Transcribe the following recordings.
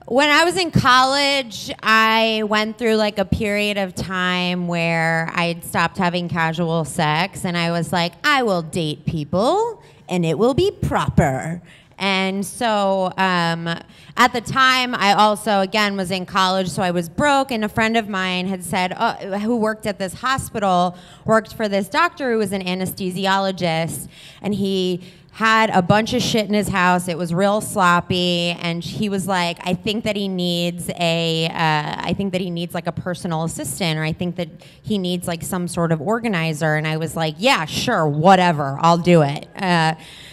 When I was in college, I went through like a period of time where I'd stopped having casual sex, and I was like, I will date people, and it will be proper. And so at the time, I also, again, was in college, so I was broke, and a friend of mine had said, who worked at this hospital, worked for this doctor who was an anesthesiologist, and he had a bunch of shit in his house. It was real sloppy, and he was like, I think that he needs like a personal assistant, or I think that he needs like some sort of organizer. And I was like, yeah, sure, whatever, I'll do it.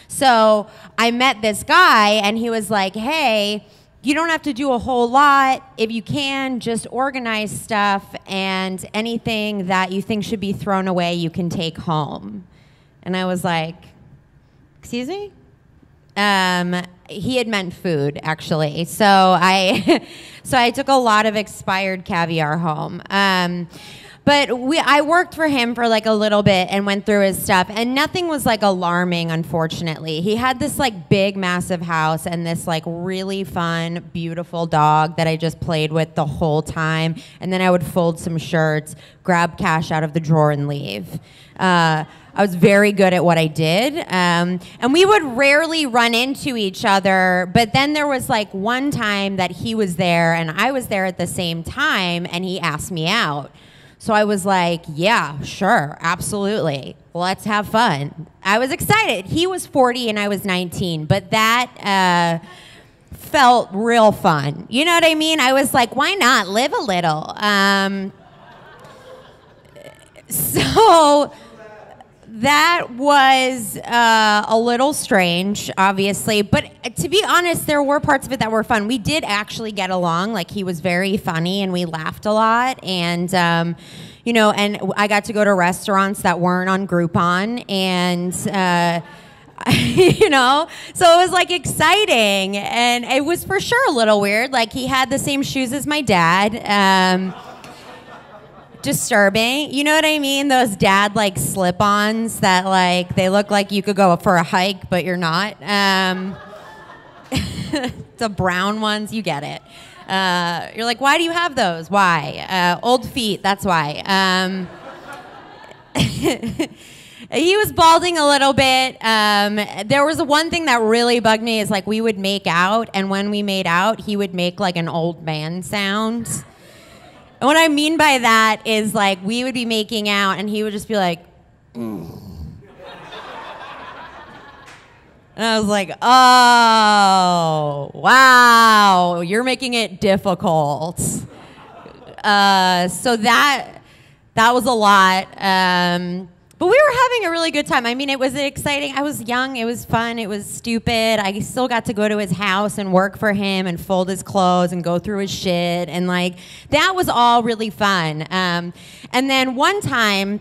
So I met this guy, and he was like, hey, you don't have to do a whole lot. If you can, just organize stuff, and anything that you think should be thrown away, you can take home. And I was like, excuse me? He had meant food, actually. So I took a lot of expired caviar home. But I worked for him for like a little bit and went through his stuff, and nothing was like alarming, unfortunately. He had this like big, massive house and this like really fun, beautiful dog that I just played with the whole time. And then I would fold some shirts, grab cash out of the drawer, and leave. I was very good at what I did. And we would rarely run into each other, but then there was like one time that he was there and I was there at the same time, and he asked me out. So I was like, yeah, sure, absolutely. Let's have fun. I was excited. He was 40 and I was 19, but that felt real fun. You know what I mean? I was like, why not live a little? So that was a little strange, obviously, but to be honest, there were parts of it that were fun. We did actually get along. Like, he was very funny, and we laughed a lot, and you know, and I got to go to restaurants that weren't on Groupon, and you know, so it was like exciting, and it was for sure a little weird. Like, he had the same shoes as my dad. Disturbing, you know what I mean? Those dad like slip-ons that like they look like you could go for a hike, but you're not. The brown ones, you get it. You're like, why do you have those? Why? Old feet, that's why. He was balding a little bit. There was one thing that really bugged me is like we would make out, and when we made out, he would make like an old man sound. And what I mean by that is like we would be making out and he would just be like, mm. And I was like, oh, wow, you're making it difficult. So that was a lot. But we were having a really good time. I mean, it was exciting. I was young. It was fun. It was stupid. I still got to go to his house and work for him and fold his clothes and go through his shit. And, like, that was all really fun. And then one time,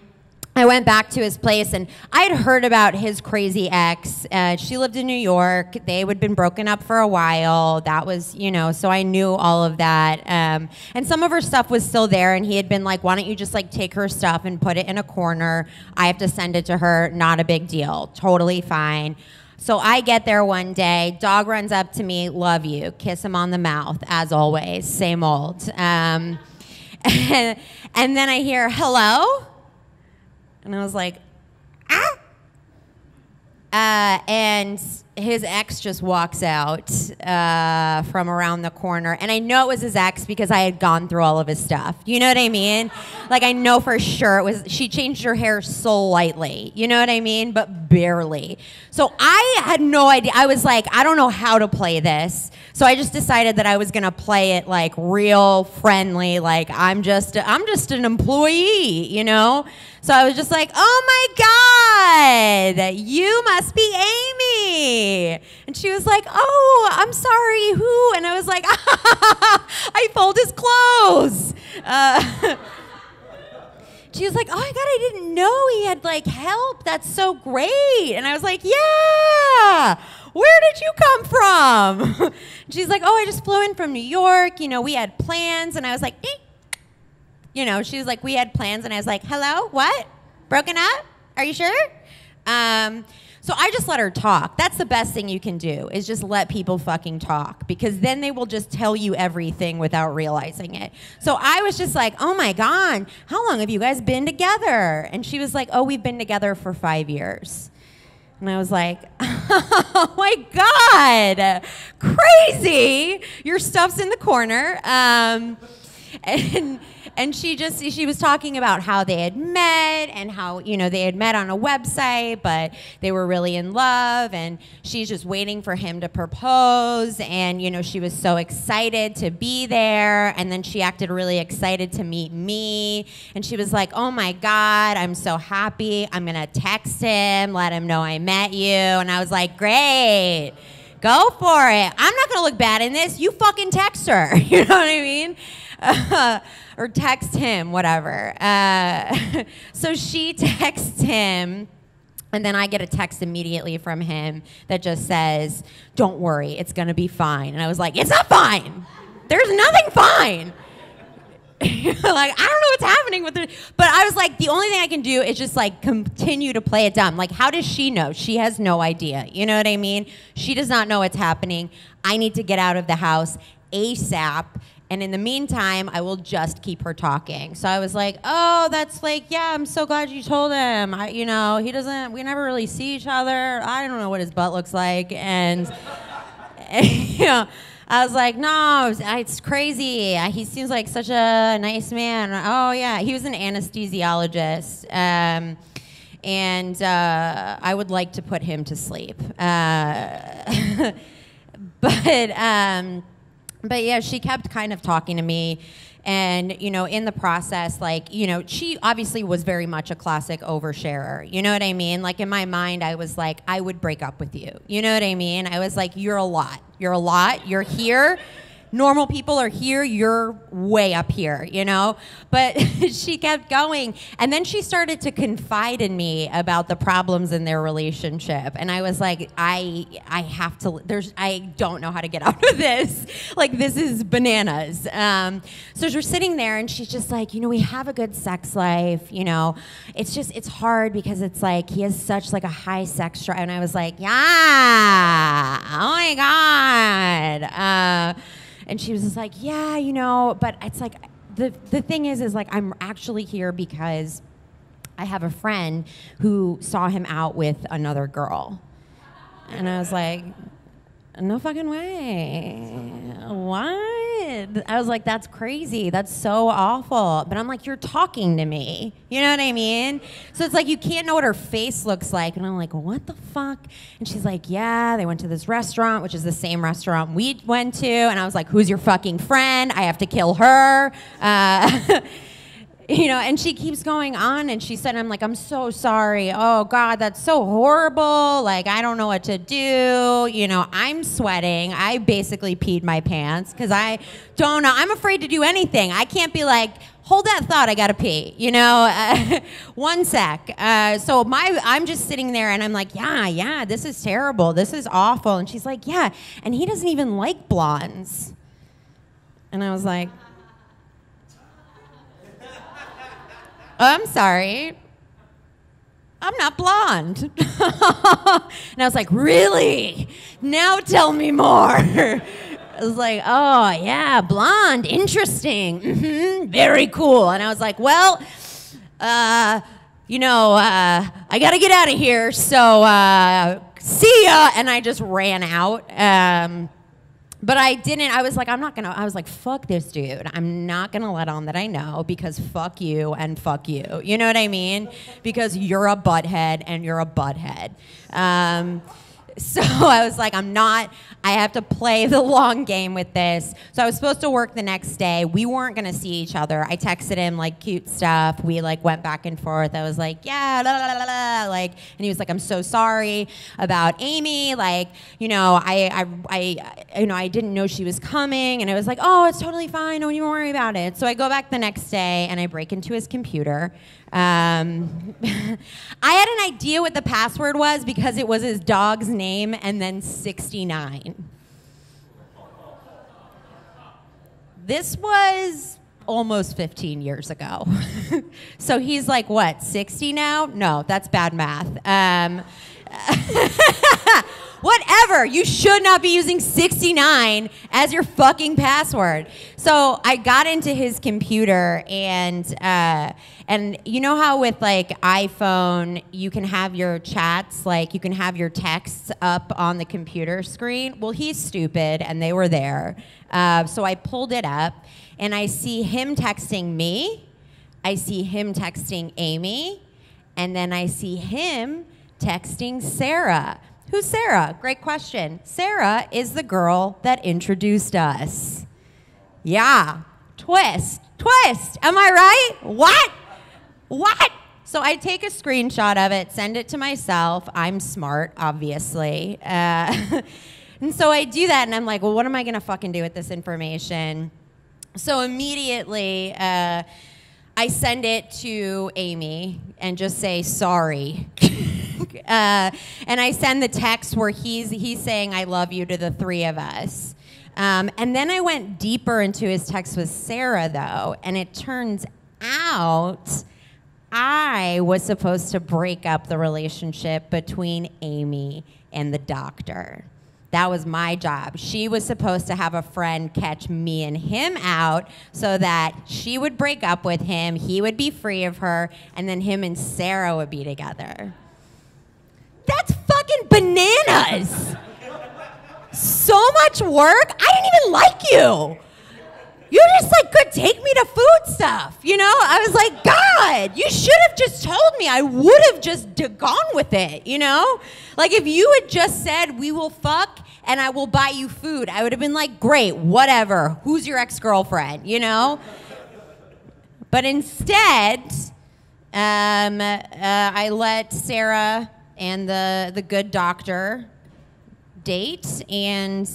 I went back to his place, and I had heard about his crazy ex. She lived in New York. They had been broken up for a while. That was, you know, so I knew all of that. And some of her stuff was still there, and he had been like, why don't you just, like, take her stuff and put it in a corner? I have to send it to her. Not a big deal. Totally fine. So I get there one day. Dog runs up to me. Love you. Kiss him on the mouth, as always. Same old. And then I hear, hello? And I was like, ah! And his ex just walks out from around the corner. And I know it was his ex because I had gone through all of his stuff. You know what I mean? Like, I know for sure it was, she changed her hair slightly. You know what I mean? But barely. So I had no idea. I was like, I don't know how to play this. So I just decided that I was going to play it like real friendly, like I'm just an employee, you know? So I was just like, oh my God, you must be Amy. And she was like, oh, I'm sorry, who? And I was like, I fold his clothes. She was like, oh my God, I didn't know he had like help. That's so great. And I was like, yeah. Where did you come from? She's like, oh, I just flew in from New York. You know, we had plans. And I was like, eh. You know, she was like, we had plans. And I was like, hello, what? Broken up? Are you sure? So I just let her talk. That's the best thing you can do, is just let people fucking talk, because then they will just tell you everything without realizing it. So I was just like, oh my God, how long have you guys been together? And she was like, oh, we've been together for 5 years. And I was like, oh my God, crazy. Your stuff's in the corner. And she was talking about how they had met and how, they had met on a website, but they were really in love, and she's just waiting for him to propose, and, she was so excited to be there, and then she acted really excited to meet me, and she was like, oh my God, I'm so happy. I'm going to text him, let him know I met you, and I was like, great. Go for it. I'm not going to look bad in this. You fucking text her. You know what I mean? Or text him, whatever. So she texts him, and then I get a text immediately from him that just says, don't worry, it's going to be fine. And I was like, it's not fine. There's nothing fine. Like, I don't know what's happening with it. But I was like, the only thing I can do is just, like, continue to play it dumb. Like, how does she know? She has no idea. You know what I mean? She does not know what's happening. I need to get out of the house ASAP. And in the meantime, I will just keep her talking. So I was like, oh, that's like, yeah, I'm so glad you told him. We never really see each other. I don't know what his butt looks like. And I was like, no, it's crazy. He seems like such a nice man. Oh, yeah. He was an anesthesiologist. And I would like to put him to sleep. But yeah, she kept kind of talking to me, and, in the process, like, she obviously was very much a classic oversharer. You know what I mean? Like, in my mind, I was like, I would break up with you. You know what I mean? I was like, you're a lot. You're a lot. You're here. Normal people are here, you're way up here, But she kept going. And then she started to confide in me about the problems in their relationship. And I was like, I don't know how to get out of this. Like, this is bananas. So we're sitting there, and she's just like, we have a good sex life, It's hard because it's like, he has such like a high sex drive. And I was like, yeah, oh my God. And she was just like, yeah, but it's like, the thing is like, I'm actually here because I have a friend who saw him out with another girl. And I was like, no fucking way. What? I was like, that's crazy. That's so awful. But I'm like, you're talking to me. You know what I mean? So it's like, you can't know what her face looks like. And I'm like, what the fuck? And she's like, yeah, they went to this restaurant, which is the same restaurant we went to. And I was like, who's your fucking friend? I have to kill her. And she keeps going on, and she said, I'm like, I'm so sorry. Oh, God, that's so horrible. Like, I don't know what to do. I'm sweating. I basically peed my pants because I don't know. I'm afraid to do anything. I can't be like, hold that thought, I got to pee. 1 sec. So I'm just sitting there, and I'm like, yeah, this is terrible. This is awful. And she's like, yeah, and he doesn't even like blondes. And I was like, I'm sorry, I'm not blonde. And I was like, really? Now tell me more. I was like, oh, yeah, blonde, interesting, very cool. And I was like, well, I got to get out of here, so see ya. And I just ran out. But I didn't, I was like, I was like, fuck this dude. I'm not gonna let on that I know, because fuck you and fuck you. You know what I mean? Because you're a butthead and you're a butthead. So I was like, I have to play the long game with this. So I was supposed to work the next day. We weren't going to see each other. I texted him, like, cute stuff. We, like, went back and forth. I was like, yeah, la, la, la, la. Like, and he was like, I'm so sorry about Amy. Like, I didn't know she was coming. And I was like, oh, it's totally fine. Don't even worry about it. So I go back the next day, and I break into his computer. I had an idea what the password was because it was his dog's name and then 69. This was almost 15 years ago. So he's like, what, 60 now? No, that's bad math. Whatever. You should not be using 69 as your fucking password. So I got into his computer, and you know how with like iPhone you can have your chats, like you can have your texts up on the computer screen. Well, he's stupid, and they were there. So I pulled it up, and I see him texting me. I see him texting Amy, and then I see him texting Sarah. Who's Sarah? Great question. Sarah is the girl that introduced us. Yeah. Twist. Am I right? What? So I take a screenshot of it, send it to myself. I'm smart, obviously. And so I do that, and I'm like, well, what am I going to fucking do with this information? So immediately, I send it to Amy and just say, sorry. And I send the text where he's saying, I love you to the three of us. And then I went deeper into his text with Sarah, though, and it turns out I was supposed to break up the relationship between Amy and the doctor. That was my job. She was supposed to have a friend catch me and him out so that she would break up with him, he would be free of her, and then him and Sarah would be together. That's fucking bananas. So much work. I didn't even like you. You just like could take me to food stuff, you know? I was like, God, you should have just told me. I would have just gone with it, you know? Like if you had just said, we will fuck and I will buy you food, I would have been like, great, whatever. Who's your ex-girlfriend, you know? But instead, I let Sarah and the good doctor date, and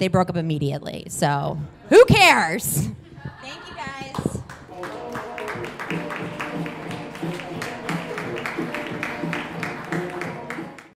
they broke up immediately. So who cares?